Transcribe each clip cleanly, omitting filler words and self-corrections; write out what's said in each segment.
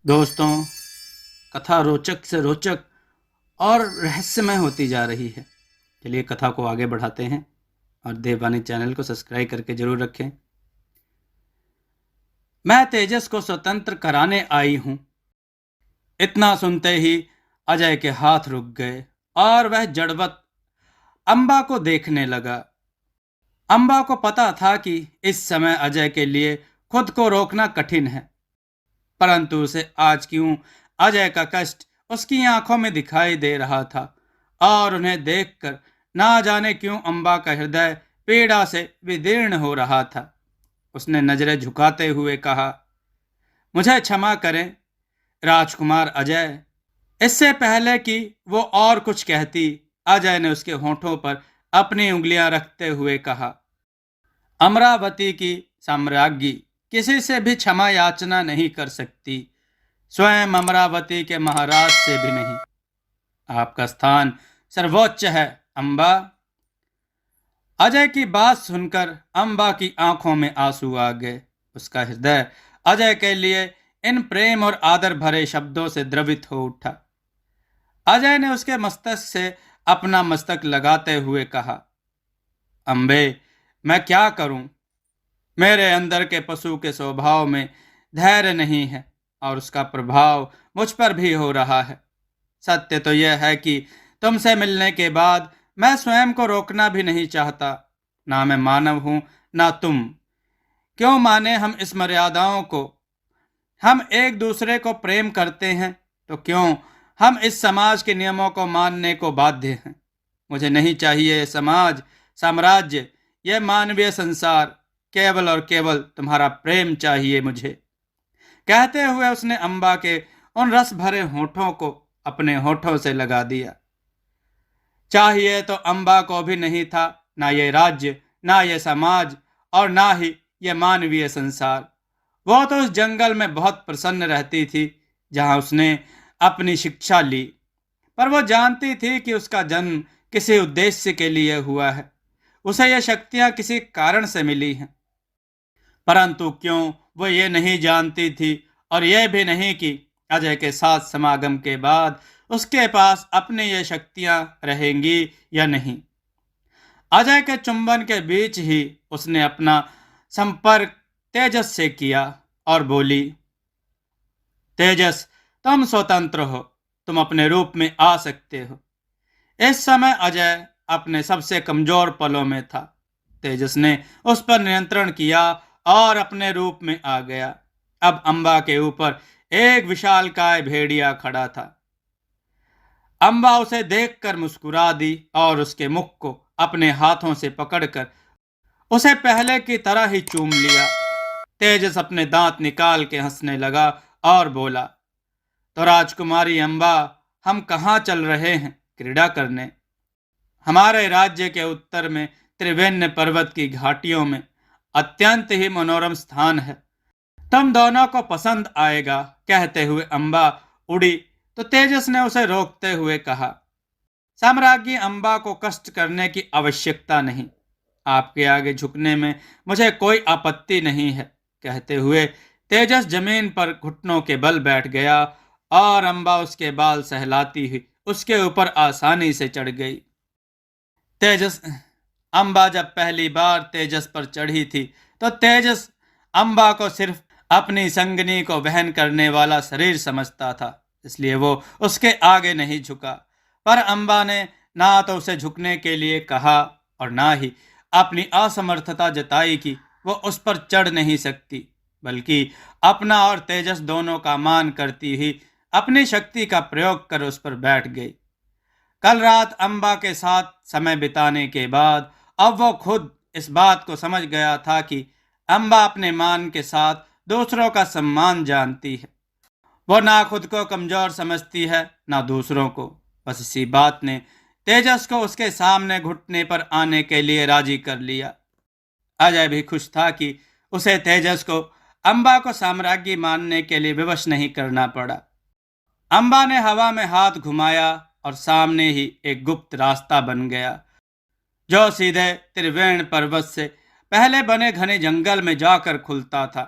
दोस्तों, कथा रोचक से रोचक और रहस्यमय होती जा रही है। चलिए कथा को आगे बढ़ाते हैं और देववाणी चैनल को सब्सक्राइब करके जरूर रखें। मैं तेजस को स्वतंत्र कराने आई हूँ। इतना सुनते ही अजय के हाथ रुक गए और वह जड़वत अम्बा को देखने लगा। अम्बा को पता था कि इस समय अजय के लिए खुद को रोकना कठिन है, परंतु उसे आज क्यों अजय का कष्ट उसकी आंखों में दिखाई दे रहा था और उन्हें देखकर ना जाने क्यों अम्बा का हृदय पीड़ा से विदीर्ण हो रहा था। उसने नजरें झुकाते हुए कहा, मुझे क्षमा करें राजकुमार अजय। इससे पहले कि वो और कुछ कहती, अजय ने उसके होठों पर अपनी उंगलियां रखते हुए कहा, अमरावती की साम्राज्ञी किसी से भी क्षमा याचना नहीं कर सकती, स्वयं अमरावती के महाराज से भी नहीं। आपका स्थान सर्वोच्च है अम्बा। अजय की बात सुनकर अम्बा की आंखों में आंसू आ गए। उसका हृदय अजय के लिए इन प्रेम और आदर भरे शब्दों से द्रवित हो उठा। अजय ने उसके मस्तक से अपना मस्तक लगाते हुए कहा, अम्बे, मैं क्या करूं? मेरे अंदर के पशु के स्वभाव में धैर्य नहीं है और उसका प्रभाव मुझ पर भी हो रहा है। सत्य तो यह है कि तुमसे मिलने के बाद मैं स्वयं को रोकना भी नहीं चाहता। ना मैं मानव हूं ना तुम। क्यों माने हम इस मर्यादाओं को? हम एक दूसरे को प्रेम करते हैं तो क्यों हम इस समाज के नियमों को मानने को बाध्य हैं? मुझे नहीं चाहिए समाज, साम्राज्य, यह मानवीय संसार। केवल और केवल तुम्हारा प्रेम चाहिए मुझे। कहते हुए उसने अम्बा के उन रस भरे होठों को अपने होठों से लगा दिया। चाहिए तो अम्बा को भी नहीं था ना ये राज्य, ना ये समाज और ना ही ये मानवीय संसार। वो तो उस जंगल में बहुत प्रसन्न रहती थी जहां उसने अपनी शिक्षा ली, पर वो जानती थी कि उसका जन्म किसी उद्देश्य के लिए हुआ है। उसे ये शक्तियां किसी कारण से मिली हैं, परंतु क्यों वो ये नहीं जानती थी और यह भी नहीं कि अजय के साथ समागम के बाद उसके पास अपनी ये शक्तियां रहेंगी या नहीं। अजय के चुंबन के बीच ही उसने अपना संपर्क तेजस से किया और बोली, तेजस, तुम स्वतंत्र हो, तुम अपने रूप में आ सकते हो। इस समय अजय अपने सबसे कमजोर पलों में था। तेजस ने उस पर नियंत्रण किया और अपने रूप में आ गया। अब अम्बा के ऊपर एक विशालकाय भेड़िया खड़ा था। अम्बा उसे देखकर मुस्कुरा दी और उसके मुख को अपने हाथों से पकड़कर उसे पहले की तरह ही चूम लिया। तेजस अपने दांत निकाल के हंसने लगा और बोला, तो राजकुमारी अम्बा, हम कहाँ चल रहे हैं? क्रीड़ा करने। हमारे राज्य के उत्तर में त्रिवेण्य पर्वत की घाटियों में अत्यंत ही मनोरम स्थान है, तुम दोनों को पसंद आएगा। कहते हुए अम्बा उड़ी तो तेजस ने उसे रोकते हुए कहा, साम्राज्ञी अम्बा को कष्ट करने की आवश्यकता नहीं। आपके आगे झुकने में मुझे कोई आपत्ति नहीं है। कहते हुए तेजस जमीन पर घुटनों के बल बैठ गया और अम्बा उसके बाल सहलाती हुई उसके ऊपर आसानी से चढ़ गई। तेजस अम्बा जब पहली बार तेजस पर चढ़ी थी तो तेजस अम्बा को सिर्फ अपनी संगनी को वहन करने वाला शरीर समझता था, इसलिए वो उसके आगे नहीं झुका। पर अम्बा ने ना तो उसे झुकने के लिए कहा और ना ही अपनी असमर्थता जताई कि वो उस पर चढ़ नहीं सकती, बल्कि अपना और तेजस दोनों का मान करती हुई अपनी शक्ति का प्रयोग कर उस पर बैठ गई। कल रात अम्बा के साथ समय बिताने के बाद अब वो खुद इस बात को समझ गया था कि अम्बा अपने मान के साथ दूसरों का सम्मान जानती है। वो ना खुद को कमजोर समझती है ना दूसरों को। बस इसी बात ने तेजस को उसके सामने घुटने पर आने के लिए राजी कर लिया। अजय भी खुश था कि उसे तेजस को अम्बा को साम्राज्ञी मानने के लिए विवश नहीं करना पड़ा। अम्बा ने हवा में हाथ घुमाया और सामने ही एक गुप्त रास्ता बन गया जो सीधे त्रिवेण पर्वत से पहले बने घने जंगल में जाकर खुलता था।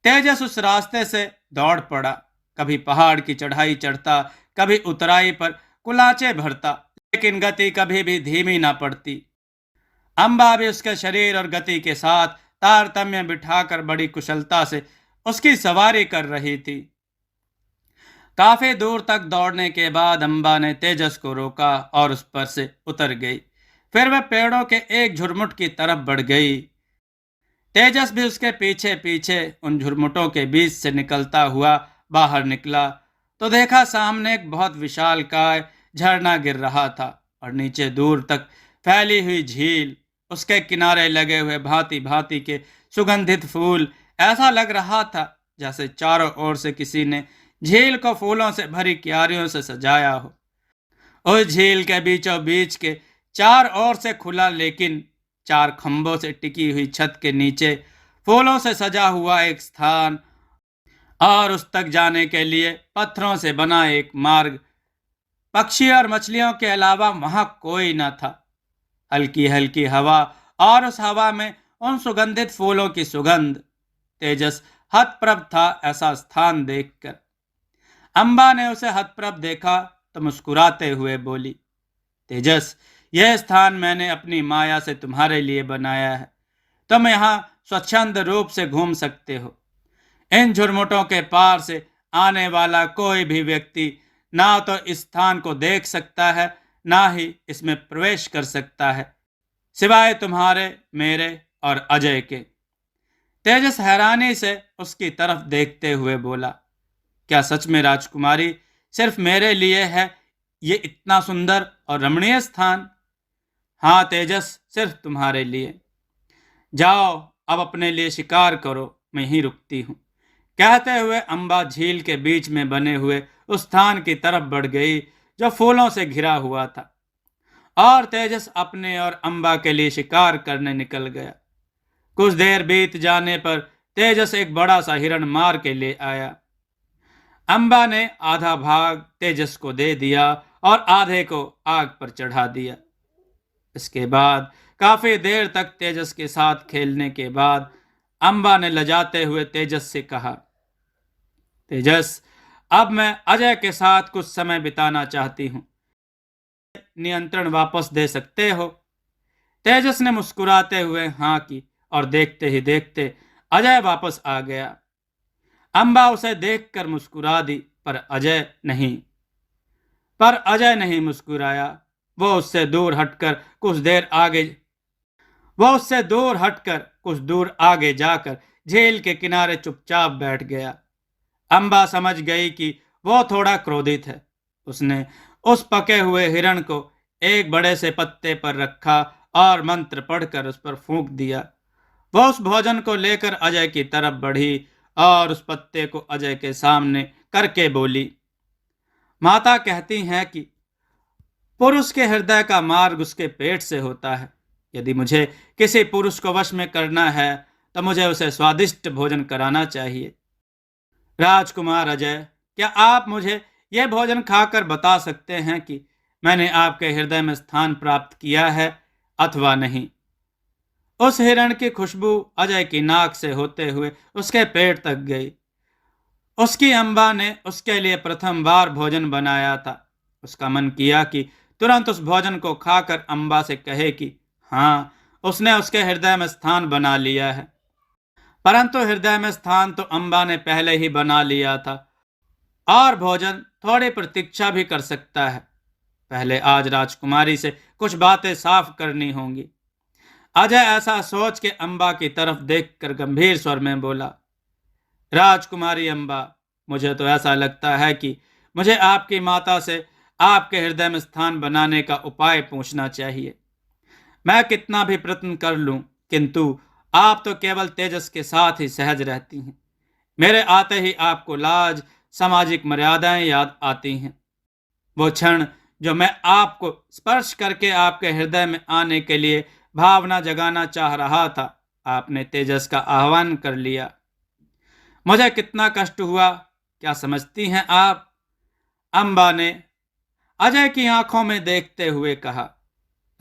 तेजस उस रास्ते से दौड़ पड़ा। कभी पहाड़ की चढ़ाई चढ़ता, कभी उतराई पर कुलाचे भरता, लेकिन गति कभी भी धीमी ना पड़ती। अम्बा भी उसके शरीर और गति के साथ तारतम्य बिठाकर बड़ी कुशलता से उसकी सवारी कर रही थी। काफी दूर तक दौड़ने के बाद अम्बा ने तेजस को रोका और उस पर से उतर गई। फिर वह पेड़ों के एक झुरमुट की तरफ बढ़ गई। तेजस भी उसके पीछे पीछे उन झुरमुटों के बीच से निकलता हुआ बाहर निकला तो देखा सामने एक बहुत विशालकाय झरना गिर रहा था और नीचे दूर तक फैली हुई झील, उसके किनारे लगे हुए भांति भांति के सुगंधित फूल। ऐसा लग रहा था जैसे चारों ओर से किसी ने झील को फूलों से भरी क्यारियों से सजाया हो। उस झील के बीचों बीच के चार ओर से खुला लेकिन चार खंभों से टिकी हुई छत के नीचे फूलों से सजा हुआ एक स्थान और उस तक जाने के लिए पत्थरों से बना एक मार्ग। पक्षी और मछलियों के अलावा वहां कोई न था। हल्की हल्की हवा और उस हवा में उन सुगंधित फूलों की सुगंध। तेजस हतप्रभ था ऐसा स्थान देखकर। अम्बा ने उसे हतप्रभ देखा तो मुस्कुराते हुए बोली, तेजस, यह स्थान मैंने अपनी माया से तुम्हारे लिए बनाया है। तुम यहाँ स्वच्छंद रूप से घूम सकते हो। इन झुरमुटों के पार से आने वाला कोई भी व्यक्ति ना तो इस स्थान को देख सकता है, ना ही इसमें प्रवेश कर सकता है, सिवाय तुम्हारे, मेरे और अजय के। तेजस हैरानी से उसकी तरफ देखते हुए बोला, क्या सच में राजकुमारी सिर्फ मेरे लिए है ये इतना सुंदर और रमणीय स्थान? हाँ तेजस, सिर्फ तुम्हारे लिए। जाओ अब अपने लिए शिकार करो, मैं ही रुकती हूँ। कहते हुए अम्बा झील के बीच में बने हुए उस स्थान की तरफ बढ़ गई जो फूलों से घिरा हुआ था और तेजस अपने और अम्बा के लिए शिकार करने निकल गया। कुछ देर बीत जाने पर तेजस एक बड़ा सा हिरण मार के ले आया। अम्बा ने आधा भाग तेजस को दे दिया और आधे को आग पर चढ़ा दिया। इसके बाद काफी देर तक तेजस के साथ खेलने के बाद अम्बा ने लजाते हुए तेजस से कहा, तेजस, अब मैं अजय के साथ कुछ समय बिताना चाहती हूँ। नियंत्रण वापस दे सकते हो? तेजस ने मुस्कुराते हुए हाँ की और देखते ही देखते अजय वापस आ गया। अम्बा उसे देखकर मुस्कुरा दी पर अजय नहीं मुस्कुराया। वो उससे दूर हटकर कुछ दूर आगे जाकर झील के किनारे चुपचाप बैठ गया। अम्बा समझ गई कि वो थोड़ा क्रोधित है। उसने उस पके हुए हिरण को एक बड़े से पत्ते पर रखा और मंत्र पढ़कर उस पर फूंक दिया। वह उस भोजन को लेकर अजय की तरफ बढ़ी और उस पत्ते को अजय के सामने करके बोली, माता कहती हैं कि पुरुष के हृदय का मार्ग उसके पेट से होता है। यदि मुझे किसी पुरुष को वश में करना है तो मुझे उसे स्वादिष्ट भोजन कराना चाहिए। राजकुमार अजय, क्या आप मुझे यह भोजन खाकर बता सकते हैं कि मैंने आपके हृदय में स्थान प्राप्त किया है अथवा नहीं? उस हिरण की खुशबू अजय की नाक से होते हुए उसके पेट तक गई। उसकी अम्बा ने उसके लिए प्रथम बार भोजन बनाया था। उसका मन किया कि तुरंत उस भोजन को खाकर अम्बा से कहे कि हाँ, उसने उसके हृदय में स्थान बना लिया है। परंतु हृदय में स्थान तो अम्बा ने पहले ही बना लिया था और भोजन थोड़ी प्रतीक्षा भी कर सकता है। पहले आज राजकुमारी से कुछ बातें साफ करनी होंगी। अजय ऐसा सोच के अम्बा की तरफ देखकर गंभीर स्वर में बोला, राजकुमारी अम्बा, मुझे तो ऐसा लगता है कि मुझे आपकी माता से आपके हृदय में स्थान बनाने का उपाय पूछना चाहिए। मैं कितना भी प्रयत्न कर लूं, किंतु आप तो केवल तेजस के साथ ही सहज रहती हैं। मेरे आते ही आपको लाज, सामाजिक मर्यादाएं याद आती हैं। वो क्षण जो मैं आपको स्पर्श करके आपके हृदय में आने के लिए भावना जगाना चाह रहा था, आपने तेजस का आह्वान कर लिया। मुझे कितना कष्ट हुआ, क्या समझती हैं आप? अम्बा ने अजय की आंखों में देखते हुए कहा,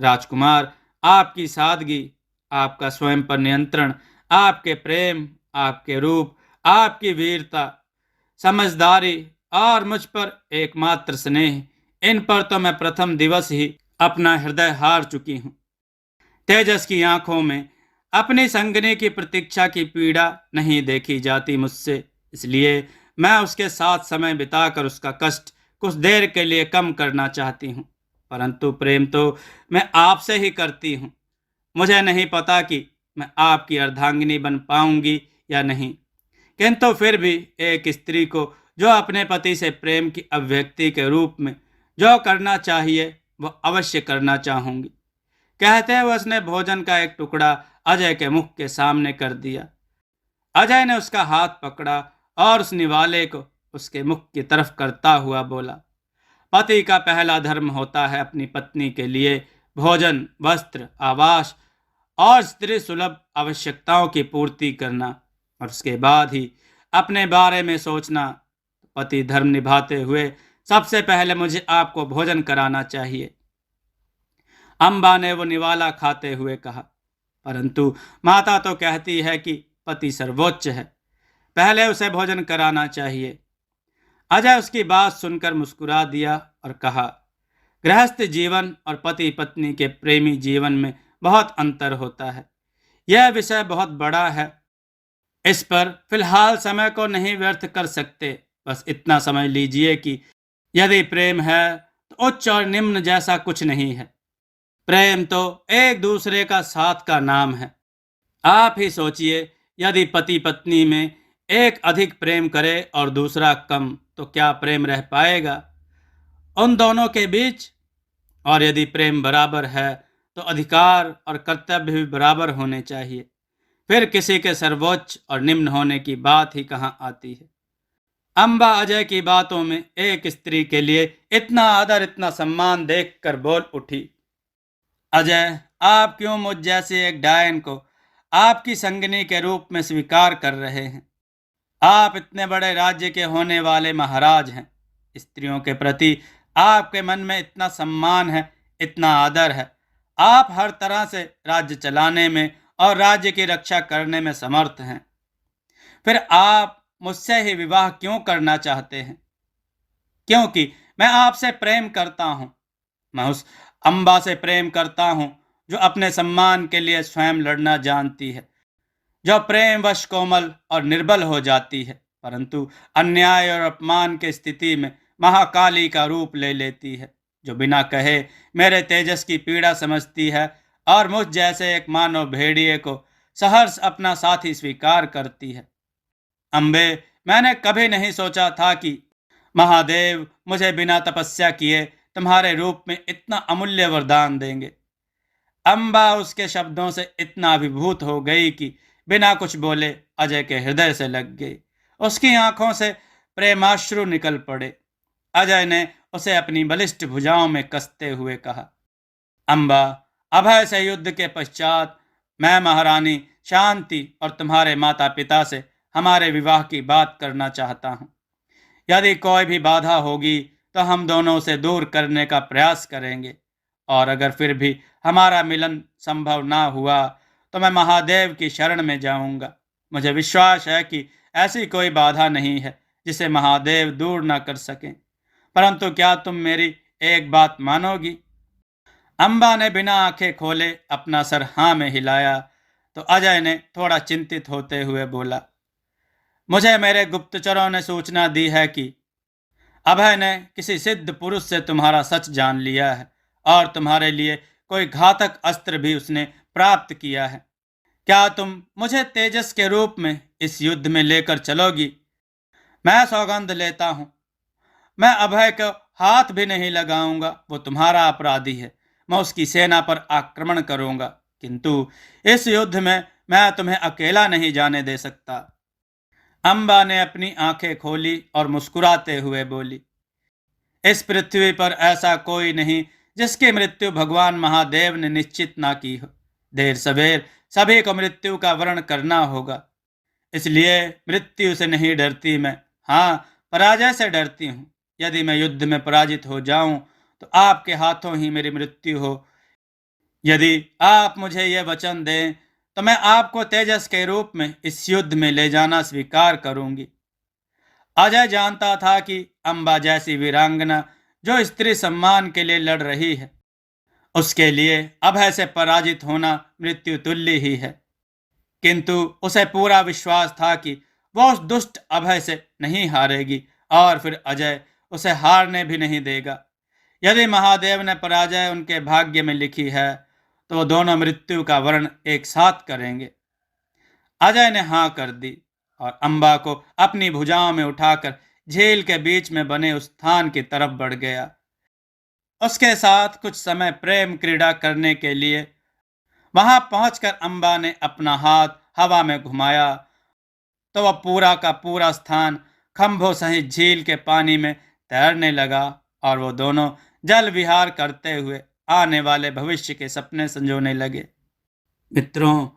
राजकुमार, आपकी सादगी, आपका स्वयं पर नियंत्रण, आपके प्रेम, आपके रूप, आपकी वीरता, समझदारी और मुझ पर एकमात्र स्नेह, इन पर तो मैं प्रथम दिवस ही अपना हृदय हार चुकी हूँ। तेजस की आंखों में अपनी संगनी की प्रतीक्षा की पीड़ा नहीं देखी जाती मुझसे, इसलिए मैं उसके साथ समय बिताकर उसका कष्ट कुछ देर के लिए कम करना चाहती हूँ। परंतु प्रेम तो मैं आपसे ही करती हूँ। मुझे नहीं पता कि मैं आपकी अर्धांगिनी बन पाऊंगी या नहीं, किंतु फिर भी एक स्त्री को जो अपने पति से प्रेम की अभिव्यक्ति के रूप में जो करना चाहिए वह अवश्य करना चाहूंगी। कहते हुए उसने भोजन का एक टुकड़ा अजय के मुख के सामने कर दिया। अजय ने उसका हाथ पकड़ा और उस निवाले को उसके मुख की तरफ करता हुआ बोला, पति का पहला धर्म होता है अपनी पत्नी के लिए भोजन, वस्त्र, आवास और स्त्री सुलभ आवश्यकताओं की पूर्ति करना, और उसके बाद ही अपने बारे में सोचना। पति धर्म निभाते हुए सबसे पहले मुझे आपको भोजन कराना चाहिए। अम्बा ने वो निवाला खाते हुए कहा, परंतु माता तो कहती है कि पति सर्वोच्च है, पहले उसे भोजन कराना चाहिए। अजय उसकी बात सुनकर मुस्कुरा दिया और कहा, गृहस्थ जीवन और पति पत्नी के प्रेमी जीवन में बहुत अंतर होता है। यह विषय बहुत बड़ा है, इस पर फिलहाल समय को नहीं व्यर्थ कर सकते। बस इतना समझ लीजिए कि यदि प्रेम है तो उच्च और निम्न जैसा कुछ नहीं है। प्रेम तो एक दूसरे का साथ का नाम है। आप ही सोचिए, यदि पति पत्नी में एक अधिक प्रेम करे और दूसरा कम, तो क्या प्रेम रह पाएगा उन दोनों के बीच? और यदि प्रेम बराबर है तो अधिकार और कर्तव्य भी बराबर होने चाहिए। फिर किसी के सर्वोच्च और निम्न होने की बात ही कहाँ आती है। अम्बा अजय की बातों में एक स्त्री के लिए इतना आदर, इतना सम्मान देखकर बोल उठी, अजय, आप क्यों मुझ जैसे एक डायन को आपकी संगिनी के रूप में स्वीकार कर रहे हैं? आप इतने बड़े राज्य के होने वाले महाराज हैं। स्त्रियों के प्रति आपके मन में इतना सम्मान है, इतना आदर है। आप हर तरह से राज्य चलाने में और राज्य की रक्षा करने में समर्थ हैं। फिर आप मुझसे ही विवाह क्यों करना चाहते हैं? क्योंकि मैं आपसे प्रेम करता हूं। मैं उस अम्बा से प्रेम करता हूं जो अपने सम्मान के लिए स्वयं लड़ना जानती है, जो प्रेम वश कोमल और निर्बल हो जाती है, परंतु अन्याय और अपमान की स्थिति में महाकाली का रूप ले लेती है, जो बिना कहे मेरे तेजस की पीड़ा समझती है और मुझ जैसे एक मानव भेड़िए को सहर्ष अपना साथी स्वीकार करती है। अम्बे, मैंने कभी नहीं सोचा था कि महादेव मुझे बिना तपस्या किए तुम्हारे रूप में इतना अमूल्य वरदान देंगे। अम्बा उसके शब्दों से इतना अभिभूत हो गई कि बिना कुछ बोले अजय के हृदय से लग गई। उसकी आंखों से प्रेमाश्रु निकल पड़े। अजय ने उसे अपनी बलिष्ठ भुजाओं में कसते हुए कहा, अम्बा, अभय से युद्ध के पश्चात मैं महारानी शांति और तुम्हारे माता पिता से हमारे विवाह की बात करना चाहता हूँ। यदि कोई भी बाधा होगी तो हम दोनों उसे दूर करने का प्रयास करेंगे, और अगर फिर भी हमारा मिलन संभव ना हुआ तो मैं महादेव की शरण में जाऊंगा। मुझे विश्वास है कि ऐसी कोई बाधा नहीं है जिसे महादेव दूर ना कर सकें। परंतु क्या तुम मेरी एक बात मानोगी? अम्बा ने बिना आंखें खोले अपना सर हाँ में हिलाया तो अजय ने थोड़ा चिंतित होते हुए बोला, मुझे मेरे गुप्तचरों ने सूचना दी है कि अभय ने किसी सिद्ध पुरुष से तुम्हारा सच जान लिया है और तुम्हारे लिए कोई घातक अस्त्र भी उसने प्राप्त किया है। क्या तुम मुझे तेजस के रूप में इस युद्ध में लेकर चलोगी? मैं सौगंध लेता हूं, मैं अभय को हाथ भी नहीं लगाऊंगा। वो तुम्हारा अपराधी है। मैं उसकी सेना पर आक्रमण करूंगा, किंतु इस युद्ध में मैं तुम्हें अकेला नहीं जाने दे सकता। अम्बा ने अपनी आंखें खोली और मुस्कुराते हुए बोली, इस पृथ्वी पर ऐसा कोई नहीं जिसकी मृत्यु भगवान महादेव ने निश्चित ना की हो। देर सवेर सभी को मृत्यु का वर्ण करना होगा, इसलिए मृत्यु से नहीं डरती मैं। हाँ, पराजय से डरती हूँ। यदि मैं युद्ध में पराजित हो जाऊं तो आपके हाथों ही मेरी मृत्यु हो। यदि आप मुझे यह वचन दें तो मैं आपको तेजस के रूप में इस युद्ध में ले जाना स्वीकार करूंगी। अजय जानता था कि अम्बा जैसी वीरांगना जो स्त्री सम्मान के लिए लड़ रही है, उसके लिए अभय से पराजित होना मृत्यु तुल्य ही है। किंतु उसे पूरा विश्वास था कि वह उस दुष्ट अभय से नहीं हारेगी और फिर अजय उसे हारने भी नहीं देगा। यदि महादेव ने पराजय उनके भाग्य में लिखी है तो वो दोनों मृत्यु का वर्ण एक साथ करेंगे। अजय ने हाँ कर दी और अम्बा को अपनी भुजाओं में उठाकर झील के बीच में बने उस स्थान की तरफ बढ़ गया। उसके साथ कुछ समय प्रेम क्रीड़ा करने के लिए वहां पहुंचकर अम्बा ने अपना हाथ हवा में घुमाया तो वह पूरा का पूरा स्थान खंभों सहित झील के पानी में तैरने लगा और वो दोनों जल विहार करते हुए आने वाले भविष्य के सपने संजोने लगे। मित्रों,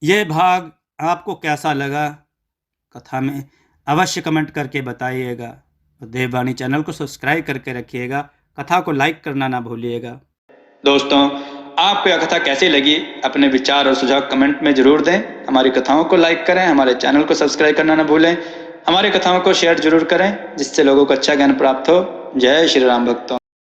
ये भाग आपको कैसा लगा कथा में अवश्य कमेंट करके बताइएगा। तो देववाणी चैनल को सब्सक्राइब करके रखिएगा, कथा को लाइक करना ना भूलिएगा। दोस्तों, आपको यह कथा कैसी लगी अपने विचार और सुझाव कमेंट में जरूर दें। हमारी कथाओं को लाइक करें, हमारे चैनल को सब्सक्राइब करना ना भूलें, हमारी कथाओं को शेयर जरूर करें जिससे लोगों को अच्छा ज्ञान प्राप्त हो। जय श्री राम भक्तों।